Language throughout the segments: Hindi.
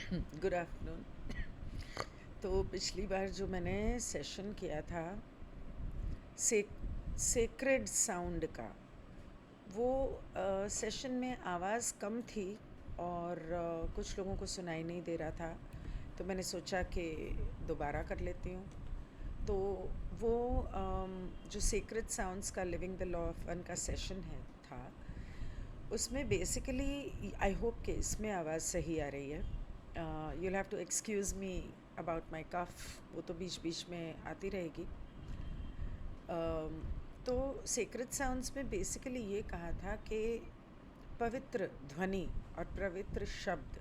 Good afternoon. तो पिछली बार जो मैंने सेशन किया था से सेक्रेड साउंड का, वो सेशन में आवाज़ कम थी और कुछ लोगों को सुनाई नहीं दे रहा था, तो मैंने सोचा कि दोबारा कर लेती हूँ। तो वो जो सेक्रेड साउंड्स का living the law of one का सेशन है था, उसमें बेसिकली आई होप कि इसमें आवाज़ सही आ रही है। You'll have to excuse me about my cough, वो तो बीच बीच में आती रहेगी। तो सेक्रेड साउंड्स में बेसिकली ये कहा था कि पवित्र ध्वनि और पवित्र शब्द,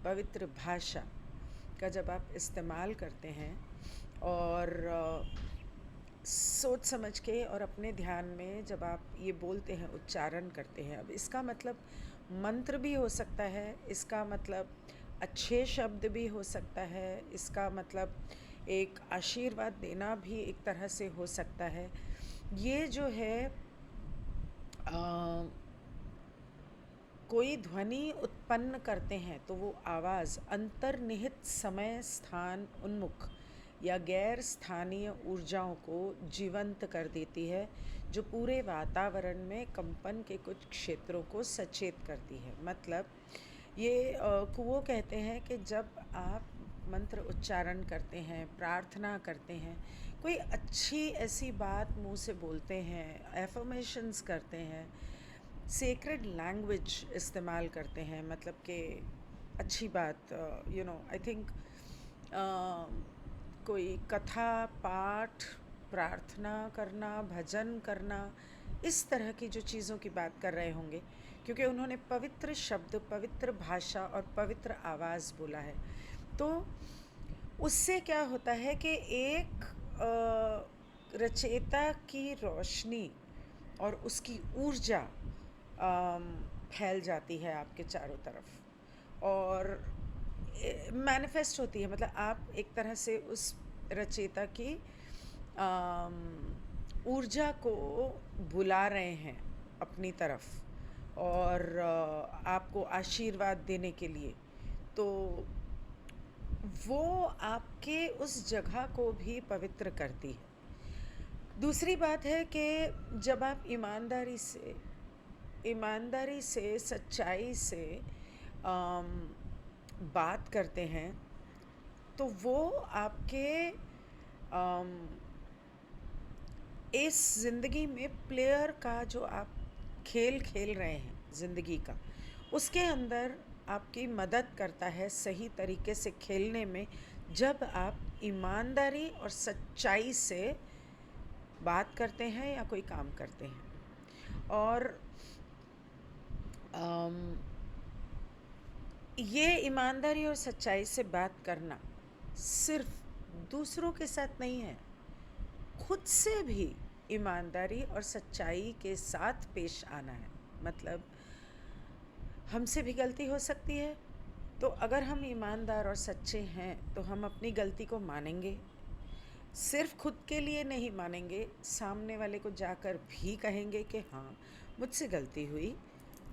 पवित्र भाषा का जब आप इस्तेमाल करते हैं और सोच समझ के और अपने ध्यान में जब आप ये बोलते हैं, उच्चारण करते हैं, अब इसका मतलब मंत्र भी हो सकता है, इसका मतलब अच्छे शब्द भी हो सकता है, इसका मतलब एक आशीर्वाद देना भी एक तरह से हो सकता है। ये जो है कोई ध्वनि उत्पन्न करते हैं तो वो आवाज़ अंतर्निहित समय स्थान उन्मुख या गैर स्थानीय ऊर्जाओं को जीवंत कर देती है, जो पूरे वातावरण में कंपन के कुछ क्षेत्रों को सचेत करती है। मतलब ये वो कहते हैं कि जब आप मंत्र उच्चारण करते हैं, प्रार्थना करते हैं, कोई अच्छी ऐसी बात मुंह से बोलते हैं, एफर्मेशंस करते हैं, सेक्रेड लैंग्वेज इस्तेमाल करते हैं, मतलब कि अच्छी बात, आई थिंक कोई कथा पाठ, प्रार्थना करना, भजन करना, इस तरह की जो चीज़ों की बात कर रहे होंगे, क्योंकि उन्होंने पवित्र शब्द, पवित्र भाषा और पवित्र आवाज़ बोला है। तो उससे क्या होता है कि एक रचयिता की रोशनी और उसकी ऊर्जा फैल जाती है आपके चारों तरफ और मैनिफेस्ट होती है। मतलब आप एक तरह से उस रचयिता की ऊर्जा को बुला रहे हैं अपनी तरफ और आपको आशीर्वाद देने के लिए, तो वो आपके उस जगह को भी पवित्र करती है। दूसरी बात है कि जब आप ईमानदारी से सच्चाई से बात करते हैं, तो वो आपके इस ज़िंदगी में प्लेयर का जो आप खेल खेल रहे हैं ज़िंदगी का, उसके अंदर आपकी मदद करता है सही तरीके से खेलने में, जब आप ईमानदारी और सच्चाई से बात करते हैं या कोई काम करते हैं। और ये ईमानदारी और सच्चाई से बात करना सिर्फ दूसरों के साथ नहीं है, खुद से भी ईमानदारी और सच्चाई के साथ पेश आना है। मतलब हमसे भी गलती हो सकती है, तो अगर हम ईमानदार और सच्चे हैं तो हम अपनी गलती को मानेंगे, सिर्फ खुद के लिए नहीं मानेंगे, सामने वाले को जाकर भी कहेंगे कि हाँ, मुझसे गलती हुई,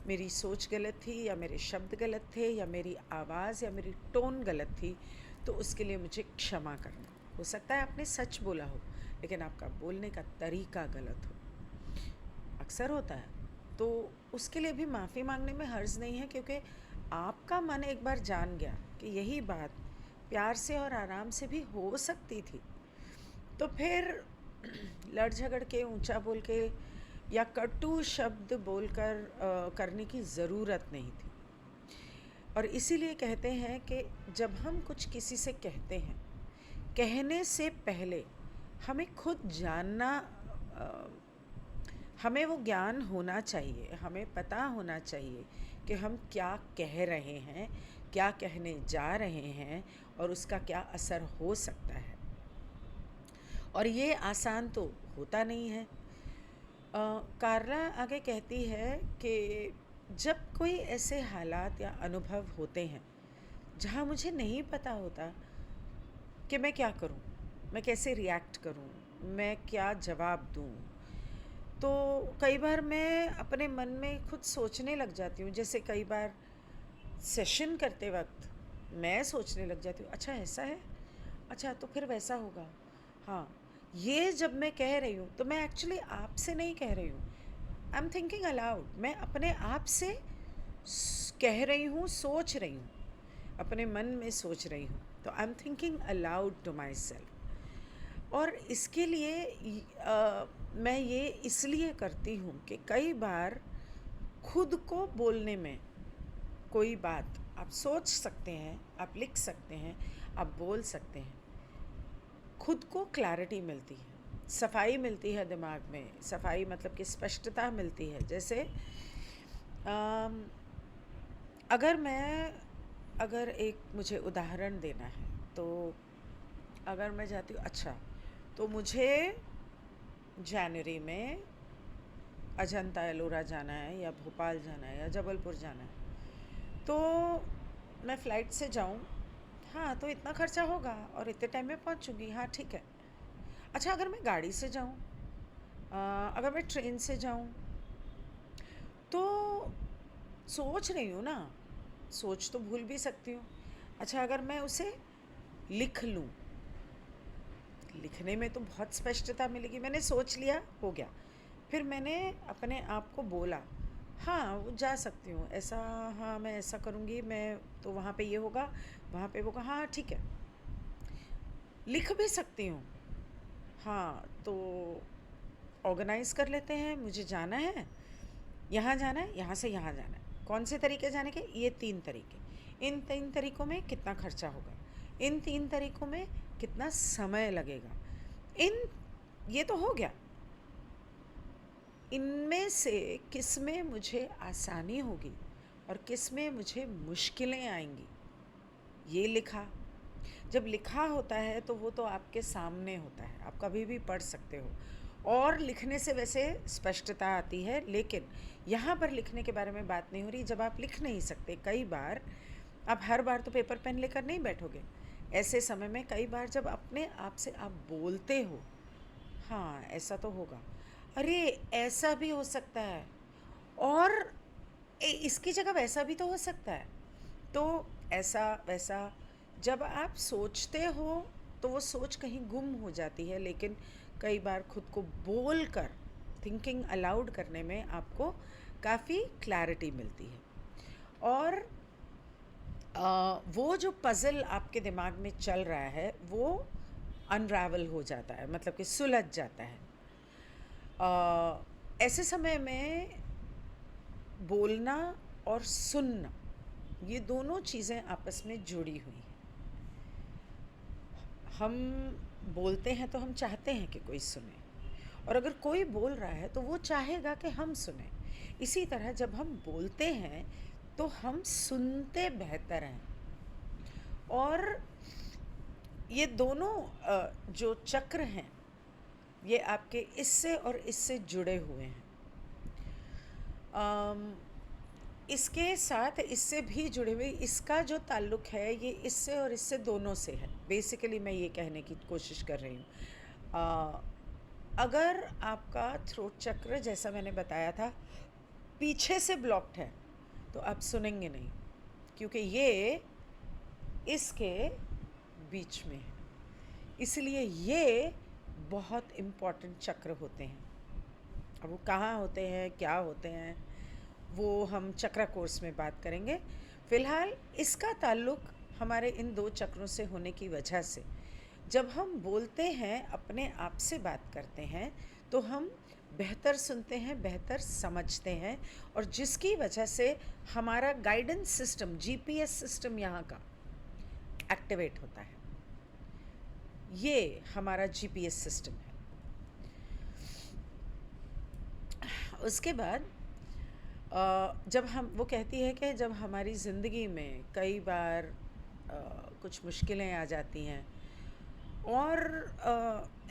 मेरी सोच गलत थी या मेरे शब्द गलत थे या मेरी आवाज़ या मेरी टोन गलत थी, तो उसके लिए मुझे क्षमा करना। हो सकता है आपने सच बोला हो, लेकिन आपका बोलने का तरीका गलत हो, अक्सर होता है। तो उसके लिए भी माफ़ी मांगने में हर्ज नहीं है, क्योंकि आपका मन एक बार जान गया कि यही बात प्यार से और आराम से भी हो सकती थी, तो फिर लड़ झगड़ के, ऊंचा बोल के या कटु शब्द बोलकर करने की ज़रूरत नहीं थी। और इसीलिए कहते हैं कि जब हम कुछ किसी से कहते हैं, कहने से पहले हमें खुद जानना, हमें वो ज्ञान होना चाहिए, हमें पता होना चाहिए कि हम क्या कह रहे हैं, क्या कहने जा रहे हैं और उसका क्या असर हो सकता है। और ये आसान तो होता नहीं है। कार्ला आगे कहती है कि जब कोई ऐसे हालात या अनुभव होते हैं जहाँ मुझे नहीं पता होता कि मैं क्या करूँ, मैं कैसे रिएक्ट करूँ, मैं क्या जवाब दूँ, तो कई बार मैं अपने मन में खुद सोचने लग जाती हूँ। जैसे कई बार सेशन करते वक्त मैं सोचने लग जाती हूँ, अच्छा ऐसा है, अच्छा तो फिर वैसा होगा। हाँ, ये जब मैं कह रही हूँ तो मैं एक्चुअली आपसे नहीं कह रही हूँ, आई एम थिंकिंग अलाउड, मैं अपने आप से कह रही हूँ, सोच रही हूँ, अपने मन में सोच रही हूँ, तो I am thinking aloud to myself. और इसके लिए मैं ये इसलिए करती हूँ कि कई बार खुद को बोलने में कोई बात आप सोच सकते हैं, आप लिख सकते हैं, आप बोल सकते हैं, खुद को क्लैरिटी मिलती है, सफाई मिलती है दिमाग में, सफाई मतलब कि स्पष्टता मिलती है। जैसे अम, अगर एक मुझे उदाहरण देना है तो अगर मैं चाहती हूँ, अच्छा तो मुझे जनवरी में अजंता एलोरा जाना है या भोपाल जाना है या जबलपुर जाना है, तो मैं फ़्लाइट से जाऊँ, हाँ तो इतना खर्चा होगा और इतने टाइम में पहुँचूँगी, हाँ ठीक है। अच्छा अगर मैं गाड़ी से जाऊँ, अगर मैं ट्रेन से जाऊँ, तो सोच रही हूँ ना, सोच तो भूल भी सकती हूँ। अच्छा अगर मैं उसे लिख लूँ, लिखने में तो बहुत स्पष्टता मिलेगी, मैंने सोच लिया, हो गया। फिर मैंने अपने आप को बोला, हाँ वो जा सकती हूँ ऐसा, हाँ मैं ऐसा करूँगी, मैं तो वहाँ पे ये होगा, वहाँ पे वो होगा, हाँ ठीक है। लिख भी सकती हूँ, हाँ तो ऑर्गेनाइज़ कर लेते हैं, मुझे जाना है, यहाँ जाना है, यहाँ से यहाँ जाना है, कौन से तरीके जाने के, ये 3 तरीके, इन 3 तरीक़ों में कितना खर्चा होगा, इन 3 तरीक़ों में कितना समय लगेगा, इन ये तो हो गया। इनमें से किस में मुझे आसानी होगी और किस में मुझे मुश्किलें आएंगी, ये लिखा। जब लिखा होता है तो वो तो आपके सामने होता है, आप कभी भी पढ़ सकते हो, और लिखने से वैसे स्पष्टता आती है, लेकिन यहाँ पर लिखने के बारे में बात नहीं हो रही। जब आप लिख नहीं सकते, कई बार आप हर बार तो पेपर पेन लेकर नहीं बैठोगे, ऐसे समय में कई बार जब अपने आप से आप बोलते हो, हाँ ऐसा तो होगा, अरे ऐसा भी हो सकता है, और इसकी जगह वैसा भी तो हो सकता है, तो ऐसा वैसा जब आप सोचते हो तो वो सोच कहीं गुम हो जाती है, लेकिन कई बार खुद को बोल कर थिंकिंग अलाउड करने में आपको काफ़ी क्लैरिटी मिलती है, और वो जो पज़ल आपके दिमाग में चल रहा है वो अनरावल हो जाता है, मतलब कि सुलझ जाता है। ऐसे समय में बोलना और सुनना, ये दोनों चीज़ें आपस में जुड़ी हुई हैं। हम बोलते हैं तो हम चाहते हैं कि कोई सुने, और अगर कोई बोल रहा है तो वो चाहेगा कि हम सुने। इसी तरह जब हम बोलते हैं तो हम सुनते बेहतर हैं, और ये दोनों जो चक्र हैं ये आपके इससे और इससे जुड़े हुए हैं। इसके साथ इससे भी जुड़े हुए, इसका जो ताल्लुक़ है ये इससे और इससे दोनों से है, बेसिकली मैं ये कहने की कोशिश कर रही हूँ। अगर आपका थ्रोट चक्र, जैसा मैंने बताया था, पीछे से ब्लॉक्ड है तो आप सुनेंगे नहीं, क्योंकि ये इसके बीच में है, इसलिए ये बहुत इम्पॉर्टेंट चक्र होते हैं। अब वो कहाँ होते हैं, क्या होते हैं, वो हम चक्रा कोर्स में बात करेंगे। फ़िलहाल इसका ताल्लुक़ हमारे इन 2 चक्रों से होने की वजह से, जब हम बोलते हैं, अपने आप से बात करते हैं, तो हम बेहतर सुनते हैं, बेहतर समझते हैं, और जिसकी वजह से हमारा गाइडेंस सिस्टम, जीपीएस सिस्टम यहाँ का एक्टिवेट होता है। ये हमारा जीपीएस सिस्टम है। उसके बाद जब हम, वो कहती है कि जब हमारी ज़िंदगी में कई बार कुछ मुश्किलें आ जाती हैं, और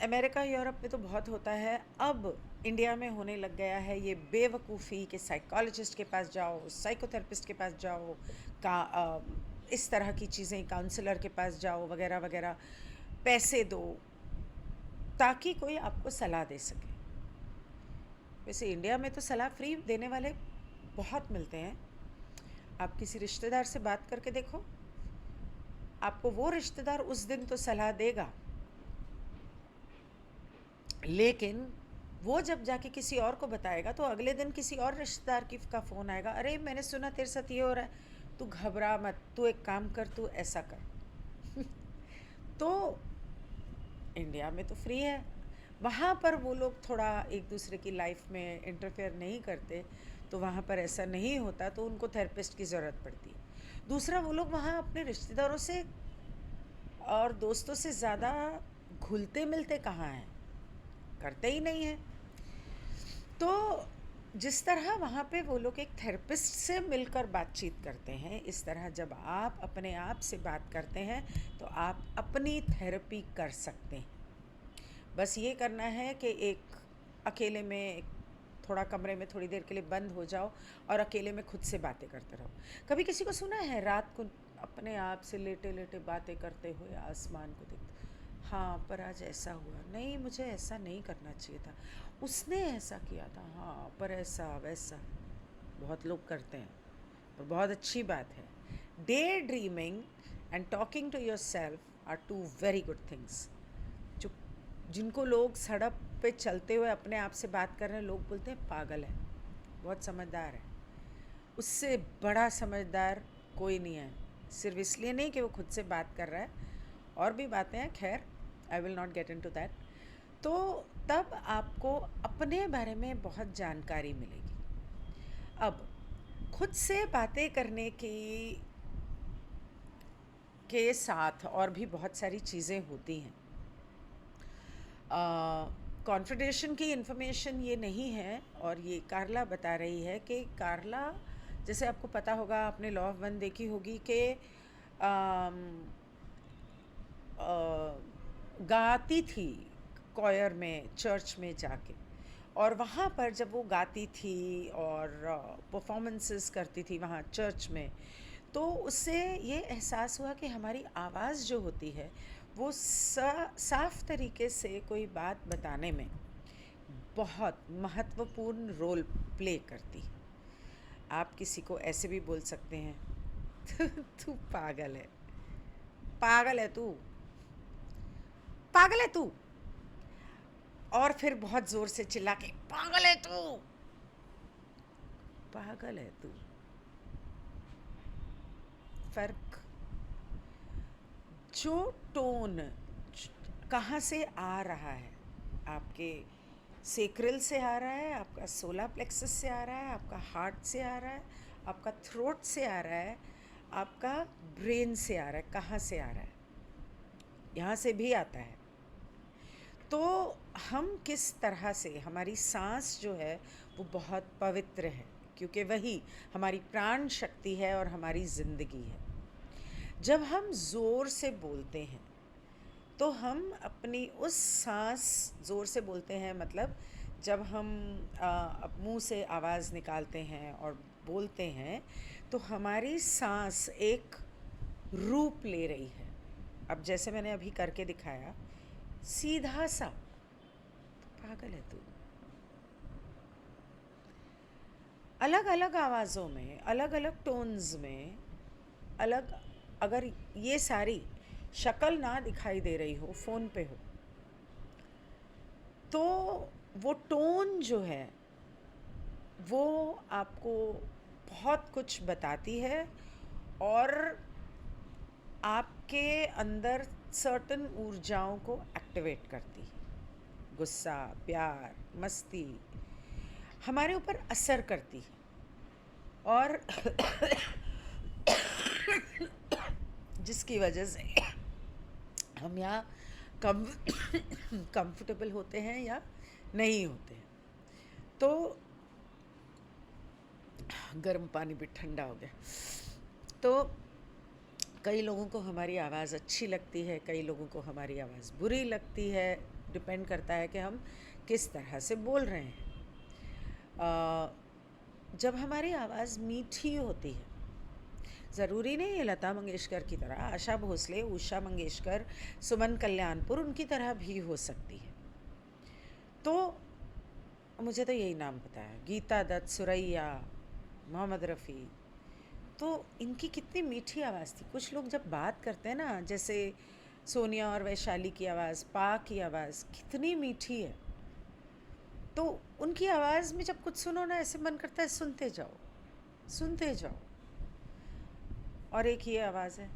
अमेरिका यूरोप में तो बहुत होता है, अब इंडिया में होने लग गया है ये बेवकूफ़ी कि साइकोलॉजिस्ट के पास जाओ, साइकोथेरेपिस्ट के पास जाओ, इस तरह की चीज़ें, काउंसलर के पास जाओ वगैरह वगैरह, पैसे दो ताकि कोई आपको सलाह दे सके। वैसे इंडिया में तो सलाह फ्री देने वाले बहुत मिलते हैं, आप किसी रिश्तेदार से बात करके देखो, आपको वो रिश्तेदार उस दिन तो सलाह देगा, लेकिन वो जब जाके किसी और को बताएगा तो अगले दिन किसी और रिश्तेदार की का फ़ोन आएगा, अरे मैंने सुना तेरे साथ ये हो रहा है, तू घबरा मत, तू एक काम कर, तू ऐसा कर। तो इंडिया में तो फ्री है, वहाँ पर वो लोग थोड़ा एक दूसरे की लाइफ में इंटरफेयर नहीं करते, तो वहाँ पर ऐसा नहीं होता, तो उनको थेरेपिस्ट की ज़रूरत पड़ती है। दूसरा, वो लोग वहाँ अपने रिश्तेदारों से और दोस्तों से ज़्यादा घुलते मिलते कहाँ हैं, करते ही नहीं हैं। तो जिस तरह वहाँ पे वो लोग एक थेरेपिस्ट से मिलकर बातचीत करते हैं, इस तरह जब आप अपने आप से बात करते हैं तो आप अपनी थेरेपी कर सकते हैं। बस ये करना है कि एक अकेले में थोड़ा कमरे में थोड़ी देर के लिए बंद हो जाओ और अकेले में खुद से बातें करते रहो। कभी किसी को सुना है रात को अपने आप से लेटे लेटे बातें करते हुए आसमान को देखते, हाँ पर आज ऐसा हुआ, नहीं मुझे ऐसा नहीं करना चाहिए था, उसने ऐसा किया था, हाँ पर ऐसा वैसा। बहुत लोग करते हैं और बहुत अच्छी बात है। Daydreaming and talking to yourself are too very good things. जो जिनको लोग सड़क पे चलते हुए अपने आप से बात कर रहे हैं, लोग बोलते हैं पागल है, बहुत समझदार है। उससे बड़ा समझदार कोई नहीं है, सिर्फ इसलिए नहीं कि वो खुद से बात कर रहा है, और भी बातें हैं, खैर I will not get into that. तो तब आपको अपने बारे में बहुत जानकारी मिलेगी। अब खुद से बातें करने के साथ और भी बहुत सारी चीज़ें होती हैं। कॉन्फिडेंशन की इन्फॉर्मेशन ये नहीं है, और ये कार्ला बता रही है कि कार्ला, जैसे आपको पता होगा, आपने लॉ ऑफ वन देखी होगी कि गाती थी कॉयर में, चर्च में जाके, और वहाँ पर जब वो गाती थी और परफॉर्मेंसेस करती थी वहाँ चर्च में, तो उससे ये एहसास हुआ कि हमारी आवाज़ जो होती है वो साफ तरीके से कोई बात बताने में बहुत महत्वपूर्ण रोल प्ले करती है। आप किसी को ऐसे भी बोल सकते हैं, तू पागल है, पागल है तू, पागल है तू, और फिर बहुत ज़ोर से चिल्ला के, पागल है तू, पागल है तू। फ़र्क, जो टोन कहाँ से आ रहा है, आपके सेक्रल से आ रहा है, आपका सोलर प्लेक्सस से आ रहा है, आपका हार्ट से आ रहा है, आपका थ्रोट से आ रहा है, आपका ब्रेन से आ रहा है, कहाँ से आ रहा है, यहाँ से भी आता है। तो हम किस तरह से, हमारी सांस जो है वो बहुत पवित्र है, क्योंकि वही हमारी प्राण शक्ति है और हमारी ज़िंदगी है। जब हम ज़ोर से बोलते हैं तो हम अपनी उस सांस, ज़ोर से बोलते हैं मतलब जब हम मुंह से आवाज़ निकालते हैं और बोलते हैं, तो हमारी सांस एक रूप ले रही है। अब जैसे मैंने अभी करके दिखाया, सीधा सा, तो पागल है तू। अलग अलग आवाज़ों में, अलग अलग टोन्स में, अलग, अगर ये सारी शक्ल ना दिखाई दे रही हो, फ़ोन पे हो, तो वो टोन जो है वो आपको बहुत कुछ बताती है और आपके अंदर सर्टन ऊर्जाओं को एक्टिवेट करती है। गुस्सा, प्यार, मस्ती हमारे ऊपर असर करती है, और जिसकी वजह से हम यहाँ कंफर्टेबल होते हैं या नहीं होते हैं। तो गर्म पानी भी ठंडा हो गया। तो कई लोगों को हमारी आवाज़ अच्छी लगती है, कई लोगों को हमारी आवाज़ बुरी लगती है, डिपेंड करता है कि हम किस तरह से बोल रहे हैं। जब हमारी आवाज़ मीठी होती है, ज़रूरी नहीं है लता मंगेशकर की तरह, आशा भोसले, उषा मंगेशकर, सुमन कल्याणपुर, उनकी तरह भी हो सकती है। तो मुझे तो यही नाम पता है, गीता दत्त, सुरैया, मोहम्मद रफ़ी, तो इनकी कितनी मीठी आवाज़ थी। कुछ लोग जब बात करते हैं ना, जैसे सोनिया और वैशाली की आवाज़, पा की आवाज़ कितनी मीठी है। तो उनकी आवाज़ में जब कुछ सुनो ना, ऐसे मन करता है सुनते जाओ, सुनते जाओ। और एक ये आवाज़ है,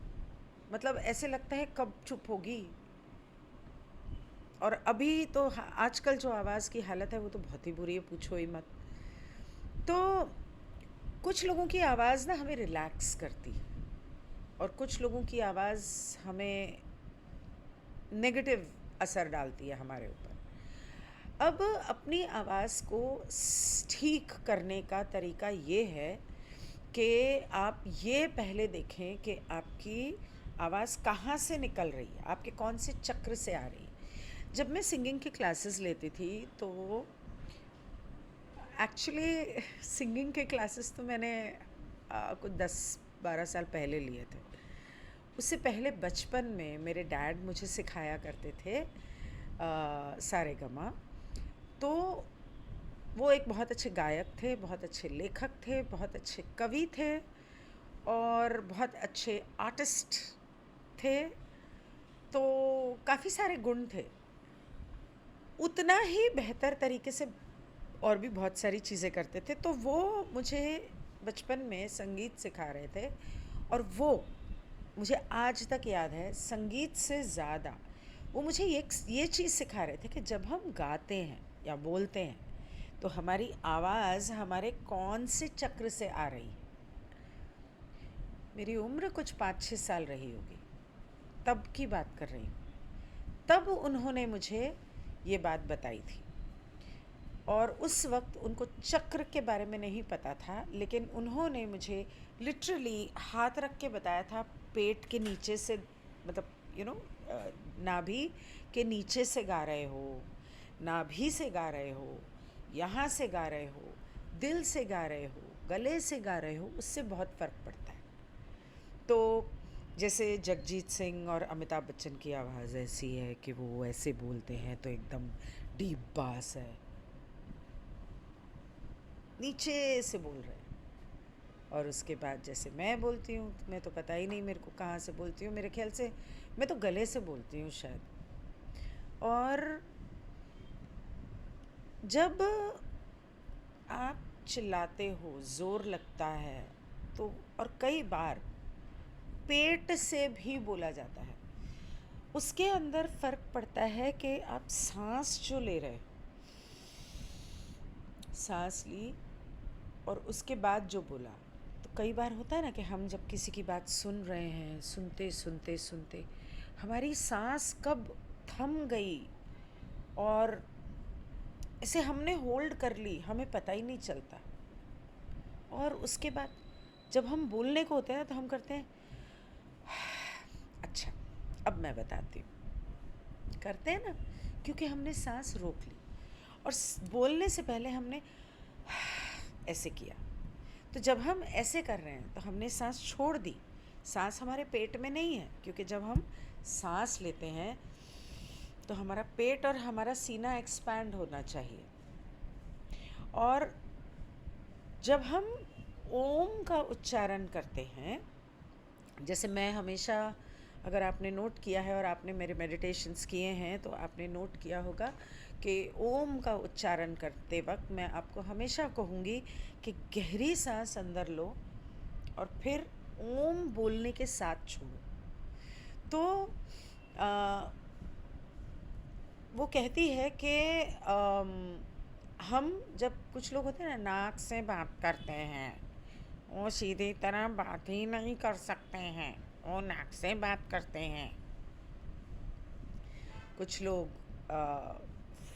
मतलब ऐसे लगता है कब चुप होगी। और अभी तो आजकल जो आवाज़ की हालत है वो तो बहुत ही बुरी है, पूछो ही मत। तो कुछ लोगों की आवाज़ ना हमें रिलैक्स करती है, और कुछ लोगों की आवाज़ हमें नेगेटिव असर डालती है हमारे ऊपर। अब अपनी आवाज़ को ठीक करने का तरीका ये है कि आप ये पहले देखें कि आपकी आवाज़ कहाँ से निकल रही है, आपके कौन से चक्र से आ रही है। जब मैं सिंगिंग की क्लासेस लेती थी तो एक्चुअली सिंगिंग के क्लासेस तो मैंने कुछ 10-12 साल पहले लिए थे। उससे पहले बचपन में मेरे डैड मुझे सिखाया करते थे सारेगामा। तो वो एक बहुत अच्छे गायक थे, बहुत अच्छे लेखक थे, बहुत अच्छे कवि थे और बहुत अच्छे आर्टिस्ट थे। तो काफ़ी सारे गुण थे। उतना ही बेहतर तरीके से और भी बहुत सारी चीज़ें करते थे। तो वो मुझे बचपन में संगीत सिखा रहे थे, और वो मुझे आज तक याद है। संगीत से ज़्यादा वो मुझे ये चीज़ सिखा रहे थे कि जब हम गाते हैं या बोलते हैं तो हमारी आवाज़ हमारे कौन से चक्र से आ रही है। मेरी उम्र कुछ 5-6 साल रही होगी, तब की बात कर रही हूँ। तब उन्होंने मुझे ये बात बताई थी, और उस वक्त उनको चक्र के बारे में नहीं पता था, लेकिन उन्होंने मुझे लिटरली हाथ रख के बताया था, पेट के नीचे से, मतलब नाभि के नीचे से गा रहे हो, नाभि से गा रहे हो, यहाँ से गा रहे हो, दिल से गा रहे हो, गले से गा रहे हो, उससे बहुत फ़र्क पड़ता है। तो जैसे जगजीत सिंह और अमिताभ बच्चन की आवाज़ ऐसी है कि वो ऐसे बोलते हैं तो एकदम डीप बास है, नीचे से बोल रहे हैं। और उसके बाद जैसे मैं बोलती हूँ, मैं तो पता ही नहीं मेरे को कहाँ से बोलती हूँ, मेरे ख्याल से मैं तो गले से बोलती हूँ शायद। और जब आप चिल्लाते हो, ज़ोर लगता है, तो और कई बार पेट से भी बोला जाता है, उसके अंदर फ़र्क पड़ता है कि आप सांस जो ले रहे हो, सांस ली और उसके बाद जो बोला। तो कई बार होता है ना कि हम जब किसी की बात सुन रहे हैं, सुनते सुनते सुनते हमारी सांस कब थम गई और इसे हमने होल्ड कर ली, हमें पता ही नहीं चलता। और उसके बाद जब हम बोलने को होते हैं ना, तो हम करते हैं अच्छा, अब मैं बताती हूँ, करते हैं ना, क्योंकि हमने सांस रोक ली और बोलने से पहले हमने ऐसे किया। तो जब हम ऐसे कर रहे हैं तो हमने सांस छोड़ दी। सांस हमारे पेट में नहीं है, क्योंकि जब हम सांस लेते हैं तो हमारा पेट और हमारा सीना एक्सपैंड होना चाहिए। और जब हम ओम का उच्चारण करते हैं, जैसे मैं हमेशा, अगर आपने नोट किया है और आपने मेरे मेडिटेशंस किए हैं तो आपने नोट किया होगा कि ओम का उच्चारण करते वक्त मैं आपको हमेशा कहूँगी कि गहरी सांस अंदर लो और फिर ओम बोलने के साथ छोड़ो। तो वो कहती है कि हम जब, कुछ लोग होते हैं ना, नाक से बात करते हैं, वो सीधी तरह बात ही नहीं कर सकते हैं, वो नाक से बात करते हैं। कुछ लोग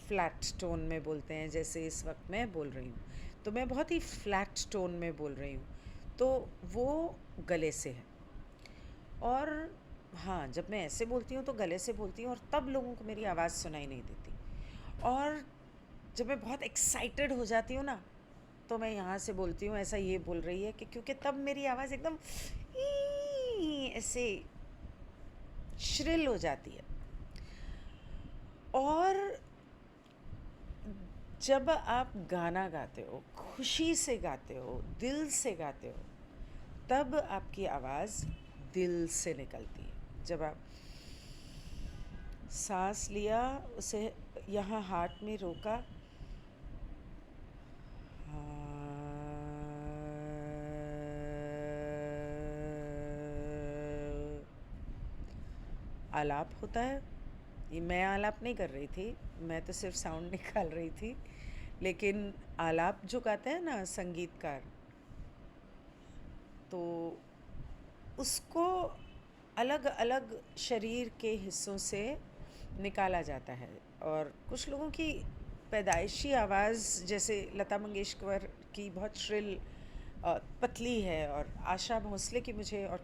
फ्लैट टोन में बोलते हैं, जैसे इस वक्त मैं बोल रही हूँ, तो मैं बहुत ही फ्लैट टोन में बोल रही हूँ, तो वो गले से है। और हाँ, जब मैं ऐसे बोलती हूँ तो गले से बोलती हूँ, और तब लोगों को मेरी आवाज़ सुनाई नहीं देती। और जब मैं बहुत एक्साइटेड हो जाती हूँ ना, तो मैं यहाँ से बोलती हूँ, ऐसा ये बोल रही है कि, क्योंकि तब मेरी आवाज़ एकदम ऐसे श्रिल हो जाती है। और जब आप गाना गाते हो, खुशी से गाते हो, दिल से गाते हो, तब आपकी आवाज़ दिल से निकलती है। जब आप सांस लिया, उसे यहाँ हार्ट में रोका, आलाप होता है। ये मैं आलाप नहीं कर रही थी, मैं तो सिर्फ साउंड निकाल रही थी, लेकिन आलाप जो गाते हैं ना संगीतकार, तो उसको अलग अलग शरीर के हिस्सों से निकाला जाता है। और कुछ लोगों की पैदाइशी आवाज़, जैसे लता मंगेशकर की बहुत श्रिल पतली है, और आशा भोसले की मुझे और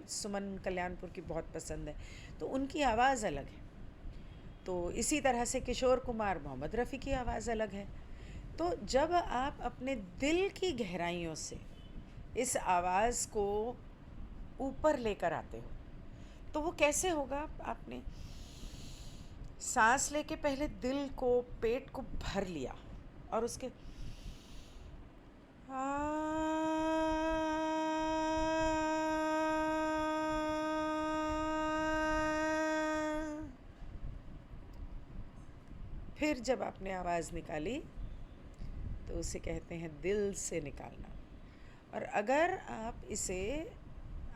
सुमन कल्याणपुर की बहुत पसंद है, तो उनकी आवाज़ अलग है। तो इसी तरह से किशोर कुमार, मोहम्मद रफ़ी की आवाज़ अलग है। तो जब आप अपने दिल की गहराइयों से इस आवाज़ को ऊपर लेकर आते हो, तो वो कैसे होगा? आपने सांस लेके पहले दिल को, पेट को भर लिया, और उसके फिर जब आपने आवाज़ निकाली तो उसे कहते हैं दिल से निकालना। और अगर आप इसे,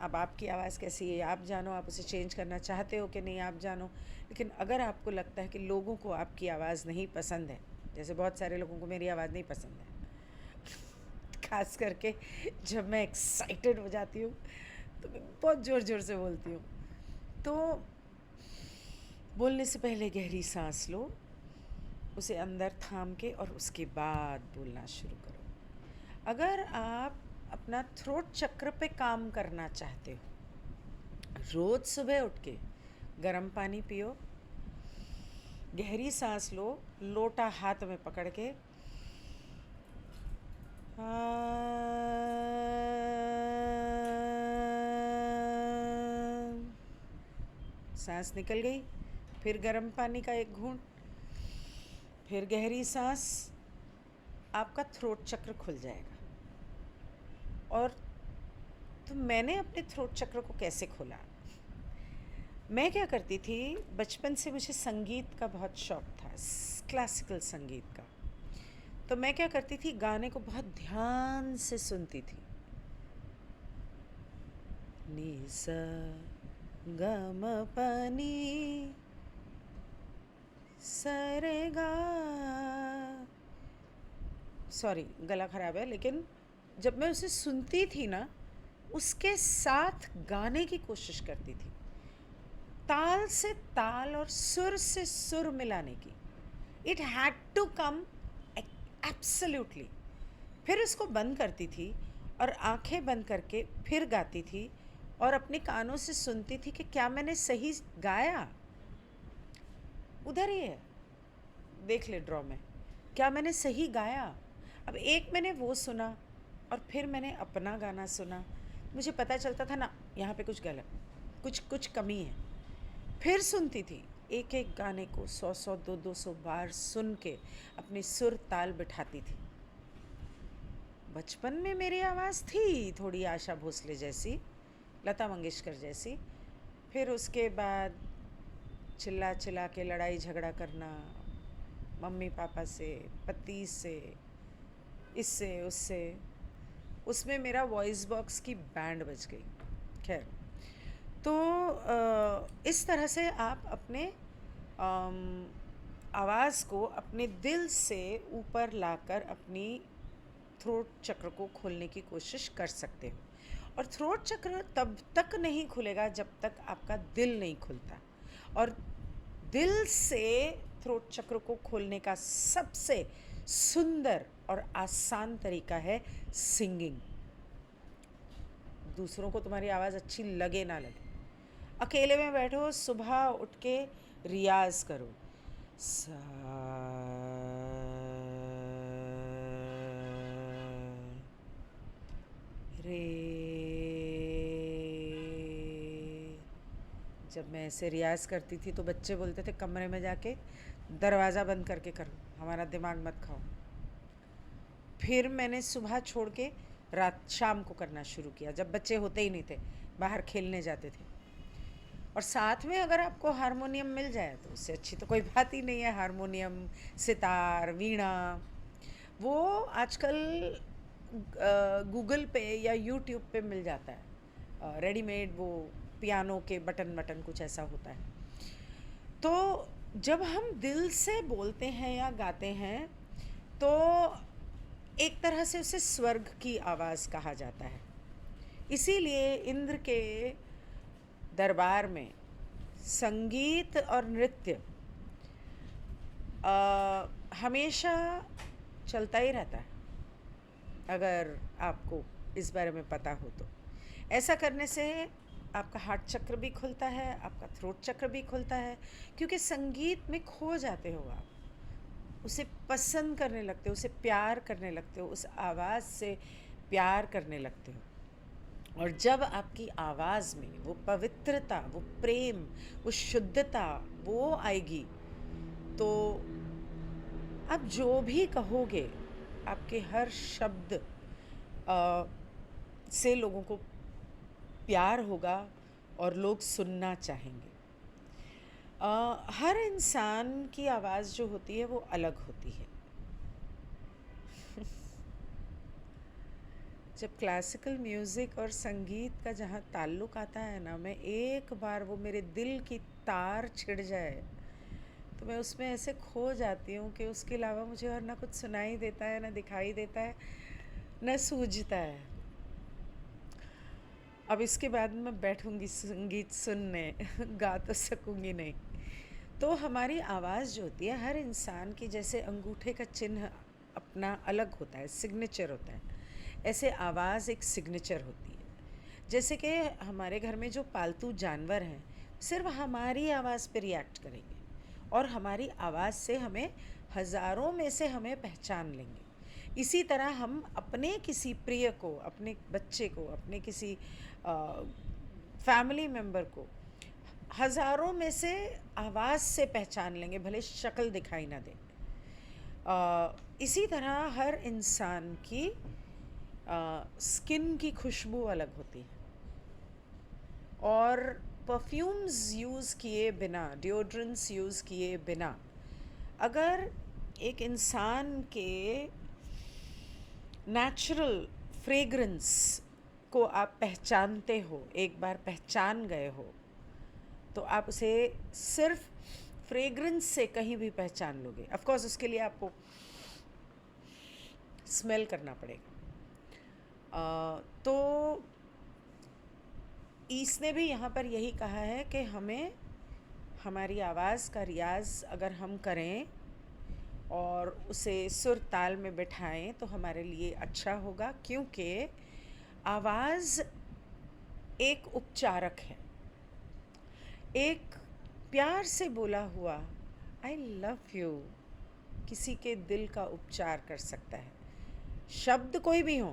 अब आपकी आवाज़ कैसी है आप जानो, आप उसे चेंज करना चाहते हो कि नहीं आप जानो, लेकिन अगर आपको लगता है कि लोगों को आपकी आवाज़ नहीं पसंद है, जैसे बहुत सारे लोगों को मेरी आवाज़ नहीं पसंद है, खास करके जब मैं एक्साइटेड हो जाती हूँ तो मैं बहुत ज़ोर ज़ोर से बोलती हूँ, तो बोलने से पहले गहरी सांस लो, उसे अंदर थाम के, और उसके बाद बोलना शुरू करो। अगर आप अपना थ्रोट चक्र पे काम करना चाहते हो, रोज़ सुबह उठ के गर्म पानी पियो, गहरी सांस लो, लोटा हाथ में पकड़ के सांस निकल गई, फिर गर्म पानी का एक घूंट, फिर गहरी सांस, आपका थ्रोट चक्र खुल जाएगा। और तो मैंने अपने थ्रोट चक्र को कैसे खोला? मैं क्या करती थी, बचपन से मुझे संगीत का बहुत शौक़ था, क्लासिकल संगीत का। तो मैं क्या करती थी, गाने को बहुत ध्यान से सुनती थी। नी सा गा म प नी सा रे गा, सॉरी गला ख़राब है, लेकिन जब मैं उसे सुनती थी ना, उसके साथ गाने की कोशिश करती थी, ताल से ताल और सुर से सुर मिलाने की। It had to come absolutely. फिर उसको बंद करती थी और आंखें बंद करके फिर गाती थी, और अपने कानों से सुनती थी कि क्या मैंने सही गाया। उधर ही है, देख ले ड्रॉ में, क्या मैंने सही गाया। अब एक मैंने वो सुना और फिर मैंने अपना गाना सुना, मुझे पता चलता था ना यहाँ पे कुछ गलत, कुछ कमी है। फिर सुनती थी, एक एक गाने को 100-100 200-200 बार सुन के अपनी सुर ताल बिठाती थी। बचपन में मेरी आवाज़ थी थोड़ी आशा भोसले जैसी, लता मंगेशकर जैसी। फिर उसके बाद चिल्ला चिल्ला के लड़ाई झगड़ा करना, मम्मी पापा से, पति से, इससे उससे, उसमें मेरा वॉइस बॉक्स की बैंड बज गई। खैर, तो इस तरह से आप अपने आवाज़ को अपने दिल से ऊपर लाकर अपनी थ्रोट चक्र को खोलने की कोशिश कर सकते हो। और थ्रोट चक्र तब तक नहीं खुलेगा जब तक आपका दिल नहीं खुलता। और दिल से थ्रोट चक्र को खोलने का सबसे सुंदर और आसान तरीका है सिंगिंग। दूसरों को तुम्हारी आवाज़ अच्छी लगे ना लगे, अकेले में बैठो, सुबह उठ के रियाज करो, सा रे। जब मैं ऐसे रियाज़ करती थी तो बच्चे बोलते थे कमरे में जाके दरवाज़ा बंद करके करो, हमारा दिमाग मत खाओ। फिर मैंने सुबह छोड़ के रात शाम को करना शुरू किया, जब बच्चे होते ही नहीं थे, बाहर खेलने जाते थे। और साथ में अगर आपको हारमोनियम मिल जाए तो उससे अच्छी तो कोई बात ही नहीं है। हारमोनियम, सितार, वीणा, वो आजकल गूगल पे या यूट्यूब पे मिल जाता है रेडीमेड, वो पियानो के बटन बटन कुछ ऐसा होता है। तो जब हम दिल से बोलते हैं या गाते हैं तो एक तरह से उसे स्वर्ग की आवाज़ कहा जाता है। इसीलिए इंद्र के दरबार में संगीत और नृत्य हमेशा चलता ही रहता है, अगर आपको इस बारे में पता हो तो। ऐसा करने से आपका हार्ट चक्र भी खुलता है, आपका थ्रोट चक्र भी खुलता है, क्योंकि संगीत में खो जाते हो आप, उसे पसंद करने लगते हो, उसे प्यार करने लगते हो, उस आवाज़ से प्यार करने लगते हो। और जब आपकी आवाज़ में वो पवित्रता, वो प्रेम, वो शुद्धता वो आएगी तो आप जो भी कहोगे, आपके हर शब्द से लोगों को प्यार होगा और लोग सुनना चाहेंगे। हर इंसान की आवाज़ जो होती है वो अलग होती है। जब क्लासिकल म्यूज़िक और संगीत का जहाँ ताल्लुक़ आता है ना, मैं एक बार वो मेरे दिल की तार छिड़ जाए तो मैं उसमें ऐसे खो जाती हूँ कि उसके अलावा मुझे और ना कुछ सुनाई देता है, ना दिखाई देता है, ना सूझता है। अब इसके बाद मैं बैठूँगी संगीत सुनने, गा तो सकूँगी नहीं। तो हमारी आवाज़ जो होती है, हर इंसान की जैसे अंगूठे का चिन्ह अपना अलग होता है, सिग्नेचर होता है, ऐसे आवाज़ एक सिग्नेचर होती है। जैसे कि हमारे घर में जो पालतू जानवर हैं, सिर्फ हमारी आवाज़ पे रिएक्ट करेंगे और हमारी आवाज़ से हमें हज़ारों में से हमें पहचान लेंगे। इसी तरह हम अपने किसी प्रिय को, अपने बच्चे को, अपने किसी फैमिली मेम्बर को हज़ारों में से आवाज़ से पहचान लेंगे, भले शक्ल दिखाई ना दे। इसी तरह हर इंसान की स्किन की खुशबू अलग होती है और परफ्यूम्स यूज़ किए बिना, डिओड्रेंट्स यूज़ किए बिना अगर एक इंसान के नेचुरल फ्रेग्रेंस को आप पहचानते हो, एक बार पहचान गए हो, तो आप उसे सिर्फ फ्रेग्रेंस से कहीं भी पहचान लोगे। ऑफ कोर्स उसके लिए आपको स्मेल करना पड़ेगा। तो इसने भी यहाँ पर यही कहा है कि हमें हमारी आवाज़ का रियाज़ अगर हम करें और उसे सुर ताल में बिठाएं तो हमारे लिए अच्छा होगा, क्योंकि आवाज़ एक उपचारक है। एक प्यार से बोला हुआ आई लव यू किसी के दिल का उपचार कर सकता है। शब्द कोई भी हो,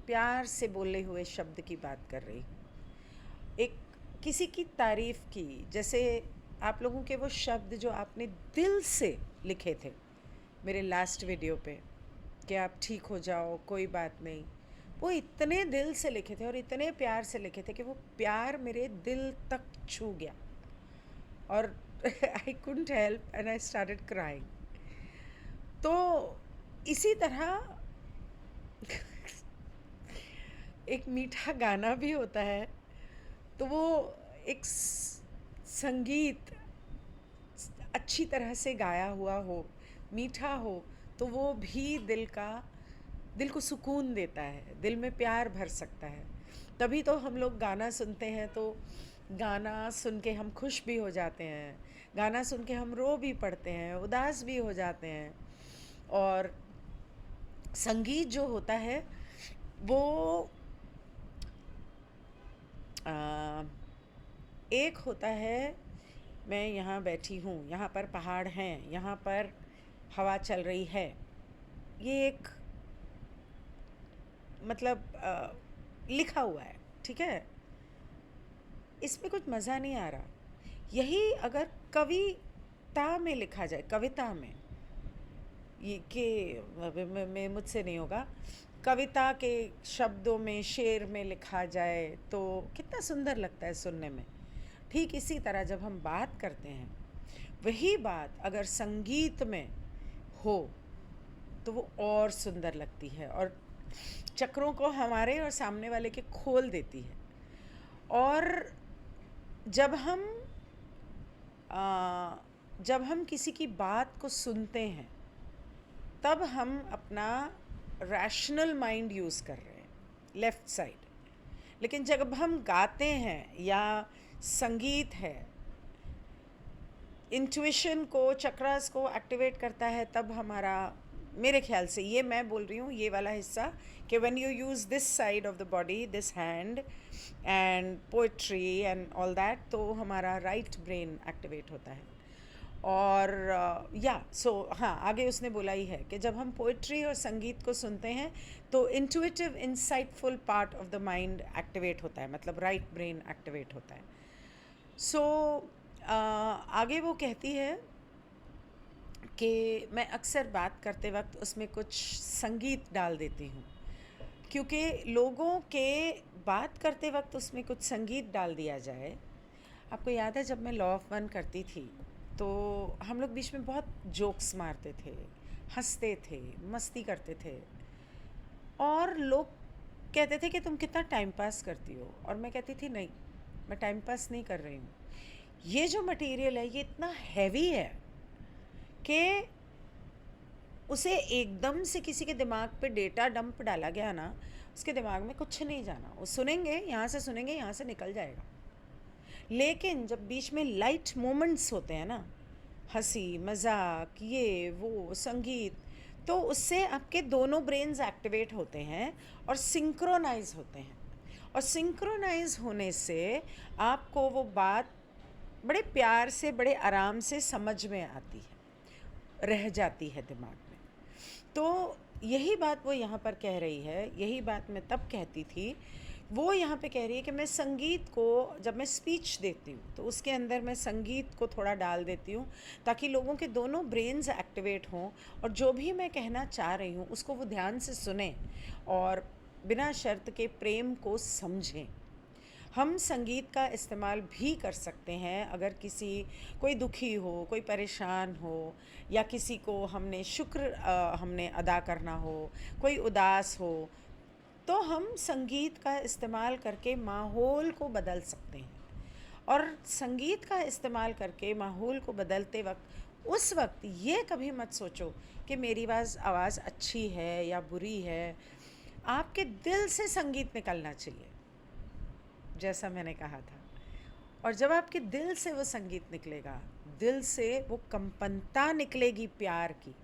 प्यार से बोले हुए शब्द की बात कर रही हूँ। एक किसी की तारीफ़ की, जैसे आप लोगों के वो शब्द जो आपने दिल से लिखे थे मेरे लास्ट वीडियो पे कि आप ठीक हो जाओ, कोई बात नहीं, वो इतने दिल से लिखे थे और इतने प्यार से लिखे थे कि वो प्यार मेरे दिल तक छू गया और I couldn't help and I started crying. तो इसी तरह एक मीठा गाना भी होता है, तो वो एक संगीत अच्छी तरह से गाया हुआ हो, मीठा हो, तो वो भी दिल को सुकून देता है, दिल में प्यार भर सकता है। तभी तो हम लोग गाना सुनते हैं तो गाना सुन के हम खुश भी हो जाते हैं, गाना सुन के हम रो भी पड़ते हैं, उदास भी हो जाते हैं। और संगीत जो होता है वो एक होता है, मैं यहाँ बैठी हूँ, यहाँ पर पहाड़ हैं, यहाँ पर हवा चल रही है, ये एक मतलब लिखा हुआ है, ठीक है, इसमें कुछ मज़ा नहीं आ रहा। यही अगर कविता में लिखा जाए, कविता में, ये कि मैं मुझसे नहीं होगा, कविता के शब्दों में, शेर में लिखा जाए तो कितना सुंदर लगता है सुनने में। ठीक इसी तरह जब हम बात करते हैं, वही बात अगर संगीत में हो तो वो और सुंदर लगती है और चक्रों को हमारे और सामने वाले के खोल देती है। और जब हम किसी की बात को सुनते हैं तब हम अपना रैशनल माइंड यूज़ कर रहे हैं, लेफ़्ट साइड। लेकिन जब हम गाते हैं या संगीत है, इंट्यूशन को, चक्रास को एक्टिवेट करता है, तब हमारा, मेरे ख्याल से, ये मैं बोल रही हूँ ये वाला हिस्सा, कि when you use this side of the body, this hand and poetry and all that, तो हमारा राइट ब्रेन एक्टिवेट होता है। और हाँ, आगे उसने बोला ही है कि जब हम पोइट्री और संगीत को सुनते हैं तो intuitive insightful part of the mind activate होता है, मतलब राइट ब्रेन एक्टिवेट होता है। आगे वो कहती है कि मैं अक्सर बात करते वक्त उसमें कुछ संगीत डाल देती हूँ, क्योंकि लोगों के बात करते वक्त उसमें कुछ संगीत डाल दिया जाए। आपको याद है जब मैं लॉ ऑफ वन करती थी तो हम लोग बीच में बहुत जोक्स मारते थे, हंसते थे, मस्ती करते थे, और लोग कहते थे कि तुम कितना टाइम पास करती हो, और मैं कहती थी नहीं, मैं टाइम पास नहीं कर रही हूँ। ये जो मटेरियल है ये इतना हैवी है कि उसे एकदम से किसी के दिमाग पे डेटा डंप डाला गया ना, उसके दिमाग में कुछ नहीं जाना। वो सुनेंगे, यहाँ से सुनेंगे, यहाँ से निकल जाएगा। लेकिन जब बीच में लाइट मोमेंट्स होते हैं ना, हंसी मजाक, ये वो, संगीत, तो उससे आपके दोनों ब्रेन्स एक्टिवेट होते हैं और सिंक्रोनाइज होते हैं। और सिंक्रोनाइज होने से आपको वो बात बड़े प्यार से, बड़े आराम से समझ में आती है, रह जाती है दिमाग में। तो यही बात वो यहाँ पर कह रही है, यही बात मैं तब कहती थी। वो यहाँ पे कह रही है कि मैं संगीत को, जब मैं स्पीच देती हूँ तो उसके अंदर मैं संगीत को थोड़ा डाल देती हूँ, ताकि लोगों के दोनों ब्रेन्स एक्टिवेट हों और जो भी मैं कहना चाह रही हूँ उसको वो ध्यान से सुने और बिना शर्त के प्रेम को समझें। हम संगीत का इस्तेमाल भी कर सकते हैं अगर कोई दुखी हो, कोई परेशान हो, या किसी को हमने अदा करना हो, कोई उदास हो, तो हम संगीत का इस्तेमाल करके माहौल को बदल सकते हैं। और संगीत का इस्तेमाल करके माहौल को बदलते वक्त, उस वक्त ये कभी मत सोचो कि मेरी आवाज़ अच्छी है या बुरी है। आपके दिल से संगीत निकलना चाहिए, जैसा मैंने कहा था। और जब आपके दिल से वो संगीत निकलेगा, दिल से वो कंपनता निकलेगी प्यार की,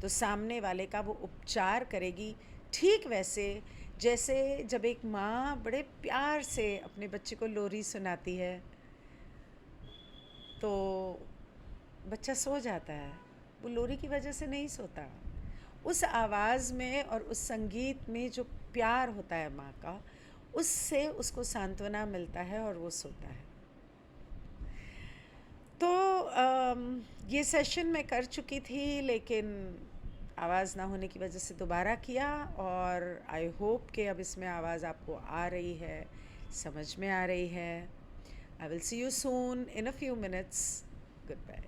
तो सामने वाले का वो उपचार करेगी, ठीक वैसे जैसे जब एक माँ बड़े प्यार से अपने बच्चे को लोरी सुनाती है तो बच्चा सो जाता है। वो लोरी की वजह से नहीं सोता, उस आवाज़ में और उस संगीत में जो प्यार होता है माँ का, उससे उसको सांत्वना मिलता है और वो सोता है। तो ये सेशन मैं कर चुकी थी, लेकिन आवाज़ ना होने की वजह से दोबारा किया, और आई होप कि अब इसमें आवाज़ आपको आ रही है, समझ में आ रही है। I will see you soon in a few minutes. Good bye.